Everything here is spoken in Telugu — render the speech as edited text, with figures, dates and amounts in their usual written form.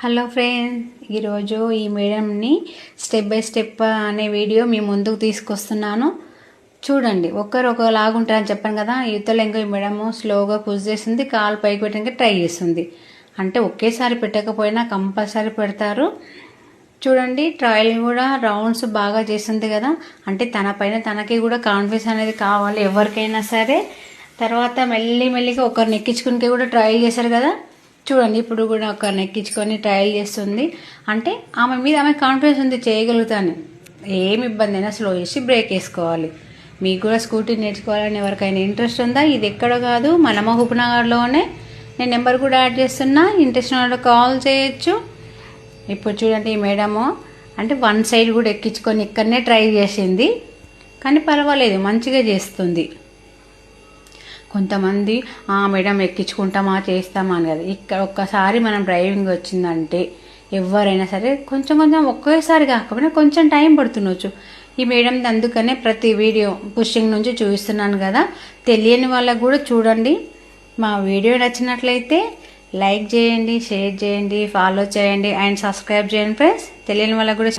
హలో ఫ్రెండ్స్, ఈరోజు ఈ మేడంని స్టెప్ బై స్టెప్ అనే వీడియో మీ ముందుకు తీసుకొస్తున్నాను. చూడండి, ఒకలాగా ఉంటారని చెప్పాను కదా. యువతలో ఇంకో ఈ మేడము స్లోగా పుష్ చేస్తుంది, కాలు పైకి పెట్టడానికి ట్రై చేస్తుంది. అంటే ఒకేసారి పెట్టకపోయినా కంపల్సరీ పెడతారు. చూడండి, ట్రయల్ కూడా రౌండ్స్ బాగా చేస్తుంది కదా. అంటే తన పైన తనకి కూడా కాన్ఫిడెన్స్ అనేది కావాలి ఎవరికైనా సరే. తర్వాత మెల్లిగా ఒకరిని ఎక్కించుకుని కూడా ట్రయల్ చేశారు కదా. చూడండి, ఇప్పుడు కూడా ఒకరిని ఎక్కించుకొని ట్రయల్ చేస్తుంది. అంటే ఆమె మీద ఆమె కాన్ఫిడెన్స్ ఉంది, చేయగలుగుతాను. ఏమి ఇబ్బంది అయినా స్లో చేసి బ్రేక్ వేసుకోవాలి. మీకు కూడా స్కూటీ నేర్చుకోవాలని ఎవరికైనా ఇంట్రెస్ట్ ఉందా? ఇది ఎక్కడ కాదు, మన మహబూబ్నగర్లోనే. నేను నెంబర్ కూడా యాడ్ చేస్తున్నా, ఇంట్రెస్ట్ ఉన్న కాల్ చేయొచ్చు. ఇప్పుడు చూడండి, ఈ మేడము అంటే వన్ సైడ్ కూడా ఎక్కించుకొని ఇక్కడనే ట్రై చేసింది, కానీ పర్వాలేదు, మంచిగా చేస్తుంది. కొంతమంది మేడం ఎక్కించుకుంటామా చేస్తామా అని కదా. ఇక్కడ ఒక్కసారి మనం డ్రైవింగ్ వచ్చిందంటే ఎవరైనా సరే కొంచెం ఒకేసారి కాకపోయినా కొంచెం టైం పడుతుండొచ్చు. ఈ మేడం అందుకనే ప్రతి వీడియో పుషింగ్ నుంచి చూపిస్తున్నాను కదా. తెలియని వాళ్ళకు కూడా చూడండి. మా వీడియో నచ్చినట్లయితే లైక్ చేయండి, షేర్ చేయండి, ఫాలో చేయండి అండ్ సబ్స్క్రైబ్ చేయండి ఫ్రెండ్స్. తెలియని వాళ్ళకు కూడా